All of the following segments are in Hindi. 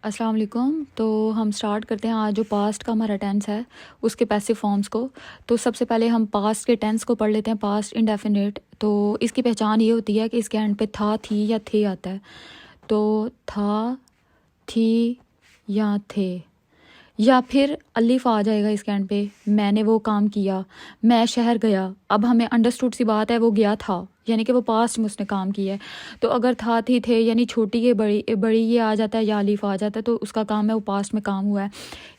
अस्सलाम वालेकुम। तो हम स्टार्ट करते हैं आज जो पास्ट का हमारा टेंस है उसके पैसिव फॉर्म्स को। तो सबसे पहले हम पास्ट के टेंस को पढ़ लेते हैं, पास्ट इंडेफिनिट। तो इसकी पहचान ये होती है कि इसके एंड पे था, थी या थे आता है। तो था, थी या थे, या फिर अलिफ आ जाएगा इसके एंड पे। मैंने वो काम किया, मैं शहर गया। अब हमें अंडरस्टूड सी बात है, वो गया था यानी कि वो पास्ट में उसने काम किया है। तो अगर था, थी, थे यानी छोटी के बड़ी, बड़ी ये आ जाता है या अलिफ आ जाता है तो उसका काम है वो पास्ट में काम हुआ है।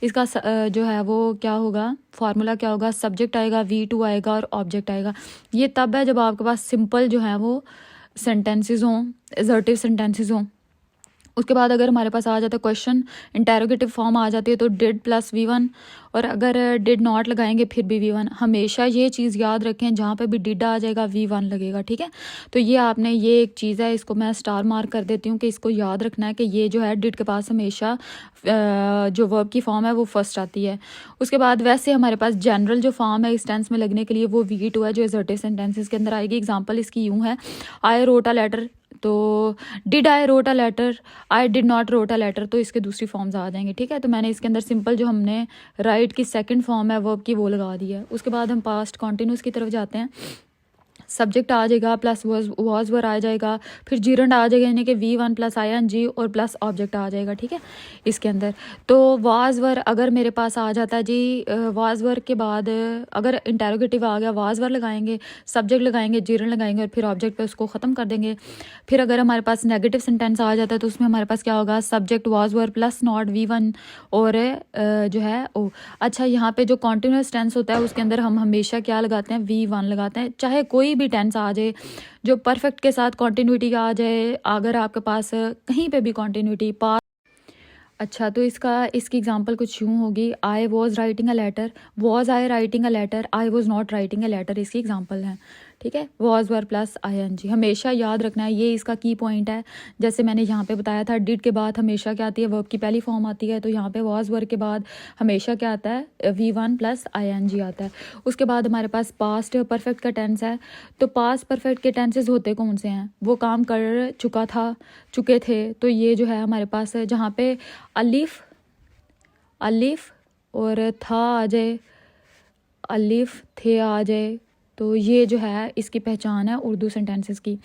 इसका जो है वो क्या होगा, फार्मूला क्या होगा, सब्जेक्ट आएगा, V2 आएगा और ऑब्जेक्ट आएगा। ये तब है जब आपके पास सिंपल जो है वो सेंटेंसेस हों, एजर्टिव सेंटेंसेस हों। उसके बाद अगर हमारे पास आ जाता है क्वेश्चन, इंटेरोगेटिव फॉर्म आ जाती है तो डिड प्लस V1, और अगर डिड नॉट लगाएंगे फिर भी V1। हमेशा ये चीज़ याद रखें, जहाँ पे भी डिड आ जाएगा V1 लगेगा, ठीक है। तो ये आपने, ये एक चीज़ है, इसको मैं स्टार मार्क कर देती हूँ कि इसको याद रखना है कि ये जो है डिड के पास हमेशा जो वर्ब की फॉर्म है वो फर्स्ट आती है। उसके बाद वैसे हमारे पास जनरल जो फॉर्म है इस टेंस में लगने के लिए वो V2 है, जो एजर्टिव सेंटेंसेस के अंदर आएगी। एग्जाम्पल इसकी यूँ है, आई रोट अ लेटर, तो did I wrote a letter, I did not wrote a letter, तो इसके दूसरी फॉर्म्स आ जाएंगे, ठीक है। तो मैंने इसके अंदर सिंपल जो हमने राइट की सेकंड फॉर्म है वर्ब की वो लगा दी है। उसके बाद हम पास्ट कॉन्टिन्यूस की तरफ जाते हैं। सब्जेक्ट आ जाएगा प्लस वॉज वर आ जाएगा, फिर जीरंड आ जाएगा यानी कि V1 प्लस ING और प्लस ऑब्जेक्ट आ जाएगा, ठीक है इसके अंदर। तो वाज वर अगर मेरे पास आ जाता है जी, वाज वर के बाद अगर इंटेरोगेटिव आ गया, वाज वर लगाएंगे, सब्जेक्ट लगाएंगे, जीरंड लगाएंगे और फिर ऑब्जेक्ट पे उसको ख़त्म कर देंगे। फिर अगर हमारे पास नेगेटिव सेंटेंस आ जाता है तो उसमें हमारे पास क्या होगा, subject was were plus not V1 और जो है ओ। अच्छा, यहाँ पे जो कॉन्टिन्यूस टेंस होता है उसके अंदर हम हमेशा क्या लगाते हैं, V1 लगाते हैं, चाहे कोई भी टेंस आ जाए जो परफेक्ट के साथ कॉन्टिन्यूटी आ जाए। अगर आपके पास कहीं पे भी कॉन्टिन्यूटी पास, अच्छा तो इसकी एग्जांपल कुछ यूँ होगी, I was writing a letter, was I writing a letter, I was not writing a letter, इसकी एग्जांपल है, ठीक है। वॉज वर प्लस ING हमेशा याद रखना है, ये इसका की पॉइंट है। जैसे मैंने यहाँ पे बताया था, डिड के बाद हमेशा क्या आती है, वर्ब की पहली फॉर्म आती है। तो यहाँ पे वॉज वर के बाद हमेशा क्या आता है, V1 प्लस ING आता है। उसके बाद हमारे पास पास्ट परफेक्ट का टेंस है। तो पास्ट परफेक्ट के टेंसेज होते कौन से हैं, वो काम कर चुका था, चुके थे। तो ये जो है हमारे पास जहाँ पे अलिफ अलिफ और था आ जाए, अलिफ थे आ जाए, तो ये जो है इसकी पहचान है उर्दू सेंटेंसेस की।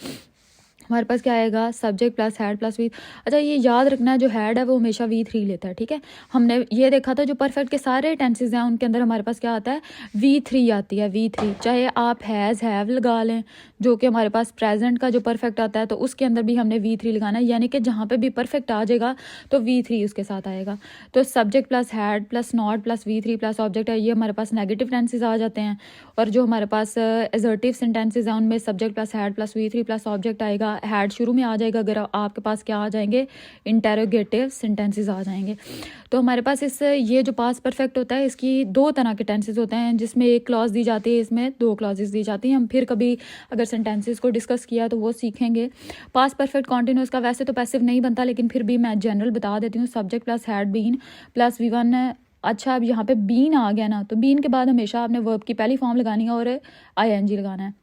हमारे पास क्या आएगा, subject plus had plus V. अच्छा, ये याद रखना है जो हैड है वो हमेशा V3 लेता है, ठीक है। हमने ये देखा था जो परफेक्ट के सारे टेंसेज हैं उनके अंदर हमारे पास क्या आता है, V3 आती है, V3। चाहे आप हैज़ हैव लगा लें, जो कि हमारे पास प्रेजेंट का जो परफेक्ट आता है तो उसके अंदर भी हमने V3 लगाना है, यानी कि जहाँ पे भी परफेक्ट आ जाएगा तो V3 उसके साथ आएगा। तो subject plus had plus not plus V3 plus object है, ये हमारे पास नेगेटिव टेंसेज आ जाते हैं। और जो हमारे पास एजर्टिव सेंटेंसेज हैं उनमें subject plus had plus V3 plus object आएगा, हैड शुरू में आ जाएगा अगर आपके पास क्या आ जाएंगे, इंटेरोगेटिव सेंटेंसेस आ जाएंगे। तो हमारे पास इस ये जो पास्ट परफेक्ट होता है इसकी दो तरह के टेंसेस होते हैं, जिसमें एक क्लॉज दी जाती है, इसमें दो क्लॉजेस दी जाती हैं। हम फिर कभी अगर सेंटेंसेस को डिस्कस किया तो वो सीखेंगे। पास्ट परफेक्ट कॉन्टिन्यूस का वैसे तो पैसिव नहीं बनता, लेकिन फिर भी मैं जनरल बता देती हूँ, subject plus had been plus V1। अच्छा, अब यहाँ पे बीन आ गया ना, तो बीन के बाद हमेशा आपने वर्ब की पहली फॉर्म लगानी है और ING लगाना है।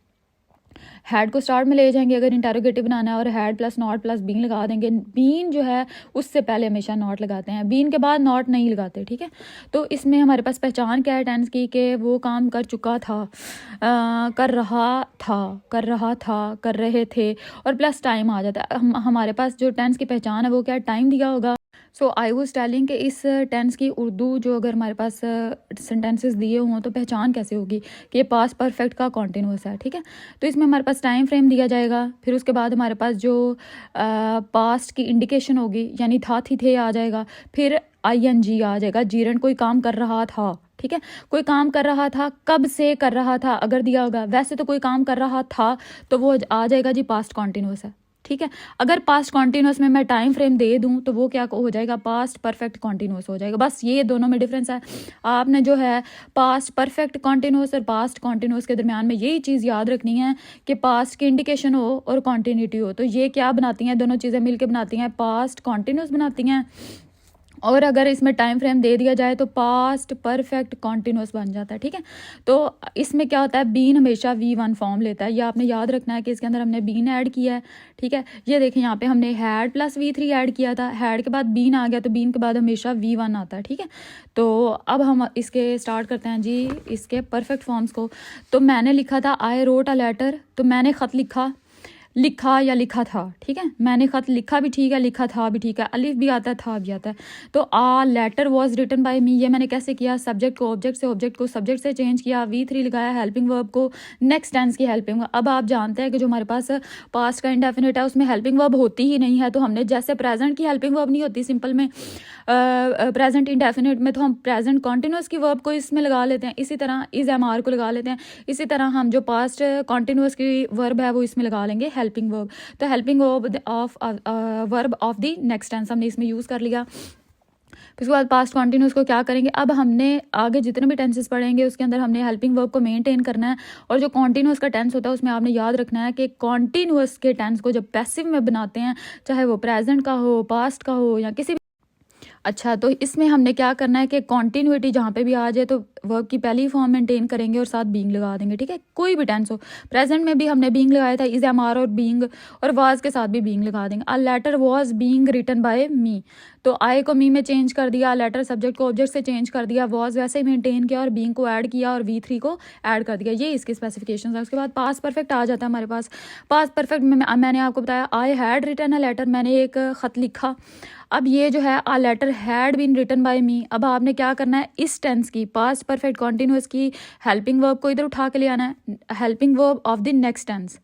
हैड को स्टार्ट में ले जाएंगे अगर इंटेरोगेटिव बनाना है, और had plus not plus been लगा देंगे। बीन जो है उससे पहले हमेशा नॉट लगाते हैं, बीन के बाद नॉट नहीं लगाते, ठीक है। तो इसमें हमारे पास पहचान क्या है टेंस की, कि वो काम कर चुका था, कर रहा था, कर रहा था, कर रहे थे, और प्लस टाइम आ जाता है। हमारे पास जो टेंस की पहचान है वो क्या, टाइम दिया होगा। सो आई वॉज टेलिंग कि इस टेंस की उर्दू जो अगर हमारे पास सेंटेंसेस दिए हों तो पहचान कैसे होगी कि ये पास्ट परफेक्ट का कॉन्टिन्यूस है, ठीक है। तो इसमें हमारे पास टाइम फ्रेम दिया जाएगा, फिर उसके बाद हमारे पास जो पास्ट की इंडिकेशन होगी यानी था, थी, थे आ जाएगा, फिर ING आ जाएगा, जीरंड कोई काम कर रहा था, ठीक है। कोई काम कर रहा था, कब से कर रहा था अगर दिया होगा, वैसे तो कोई काम कर रहा था तो वो आ जाएगा जी पास्ट कॉन्टिन्यूस है, ठीक है। अगर पास्ट कॉन्टिन्यूस में मैं टाइम फ्रेम दे दूं तो वो क्या हो जाएगा, पास्ट परफेक्ट कॉन्टिन्यूस हो जाएगा। बस ये दोनों में डिफरेंस है। आपने जो है पास्ट परफेक्ट कॉन्टिन्यूस और पास्ट कॉन्टिन्यूस के दरमियान में यही चीज़ याद रखनी है कि पास्ट की इंडिकेशन हो और कॉन्टिन्यूटी हो। तो ये क्या बनाती हैं, दोनों चीज़ें मिलकर बनाती हैं पास्ट कॉन्टिन्यूस बनाती हैं, और अगर इसमें टाइम फ्रेम दे दिया जाए तो पास्ट परफेक्ट कॉन्टिन्यूस बन जाता है, ठीक है। तो इसमें क्या होता है, बीन हमेशा V1 फॉर्म लेता है, ये आपने याद रखना है कि इसके अंदर हमने बीन ऐड किया है, ठीक है। ये देखें यहाँ पे हमने हैड प्लस V3 ऐड किया था, हैड के बाद बीन आ गया तो बीन के बाद हमेशा V1 आता है, ठीक है। तो अब हम इसके स्टार्ट करते हैं जी इसके परफेक्ट फॉर्म्स को। तो मैंने लिखा था आई रोट अ लेटर, तो मैंने ख़त लिखा या लिखा था, ठीक है। मैंने ख़त लिखा भी ठीक है, लिखा था भी ठीक है, अलिफ भी आता है, था भी आता है। तो a letter was written by me, ये मैंने कैसे किया, सब्जेक्ट को ऑब्जेक्ट से, ऑब्जेक्ट को सब्जेक्ट से चेंज किया, V3 लगाया, हेल्पिंग वर्ब को नेक्स्ट टेंस की हेल्पिंग वर्ब। अब आप जानते हैं कि जो हमारे पास पास्ट का इंडेफिनिट है उसमें हेल्पिंग वर्ब होती ही नहीं है, तो हमने जैसे प्रेजेंट की हेल्पिंग वर्ब नहीं होती सिंपल में, प्रेजेंट इंडेफिनिट में, तो हम प्रेजेंट कॉन्टिन्यूस की वर्ब को इसमें लगा लेते हैं, इसी तरह इज MR को लगा लेते हैं, इसी तरह हम जो पास्ट कॉन्टिन्यूस की वर्ब है वो इसमें लगा लेंगे हेल्पिंग वर्ब। तो helping verb of verb of the next tense हमने इसमें यूज़ कर लिया। फिर उसके बाद पास्ट कॉन्टिन्यूस को क्या करेंगे, अब हमने आगे जितने भी टेंसेस पढ़ेंगे उसके अंदर हमने हेल्पिंग वर्ब को मेंटेन करना है। और जो कॉन्टिन्यूस का टेंस होता है उसमें आपने याद रखना है कि कॉन्टिन्यूस के टेंस को जब पैसिव में बनाते हैं, चाहे वो प्रेजेंट का हो, पास्ट का हो या किसी, अच्छा तो इसमें हमने क्या करना है कि कॉन्टिन्यूटी जहाँ पे भी आ जाए तो वर्ब की पहली फॉर्म मेंटेन करेंगे और साथ बीइंग लगा देंगे, ठीक है। कोई भी टेंस हो, प्रेजेंट में भी हमने बीइंग लगाया था, इज MR और बीइंग, और वाज के साथ भी बीइंग लगा देंगे। A letter was being written by me, तो आई को मी में चेंज कर दिया, लेटर सब्जेक्ट को ऑब्जेक्ट से चेंज कर दिया, वाज वैसे ही मेंटेन किया और बीइंग को ऐड किया और V3 को ऐड कर दिया, ये इसकी स्पेसिफिकेशन है। उसके बाद पास्ट परफेक्ट आ जाता है हमारे पास। पास्ट परफेक्ट में मैंने आपको बताया I had written a letter, मैंने एक ख़त लिखा। अब ये जो है a letter had been written by me, अब आपने क्या करना है, इस टेंस की पास्ट परफेक्ट कॉन्टिन्यूस की हेल्पिंग वर्ब को इधर उठा के ले आना है, helping verb of the next tense,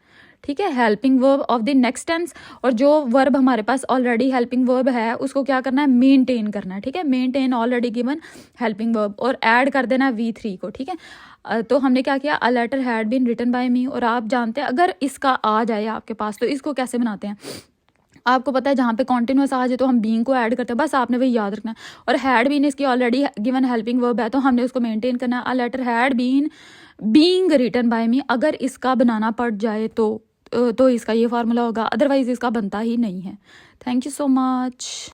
ठीक है, helping verb of the next tense. और जो वर्ब हमारे पास ऑलरेडी हेल्पिंग वर्ब है उसको क्या करना है, मेंटेन करना है, ठीक है, maintain already given helping verb, और ऐड कर देना है V3 को, ठीक है। तो हमने क्या किया, a letter had been written by me, और आप जानते हैं अगर इसका आ जाए आपके पास तो इसको कैसे बनाते हैं, आपको पता है जहाँ पे कॉन्टिन्यूस आ जाए तो हम बीइंग को ऐड करते हैं, बस आपने वही याद रखना है। और हैड बीन इसकी ऑलरेडी गिवन हेल्पिंग वर्ब है तो हमने उसको मेंटेन करना है, a letter had been being written by me. अगर इसका बनाना पड़ जाए तो इसका ये फार्मूला होगा, अदरवाइज इसका बनता ही नहीं है। Thank you so much.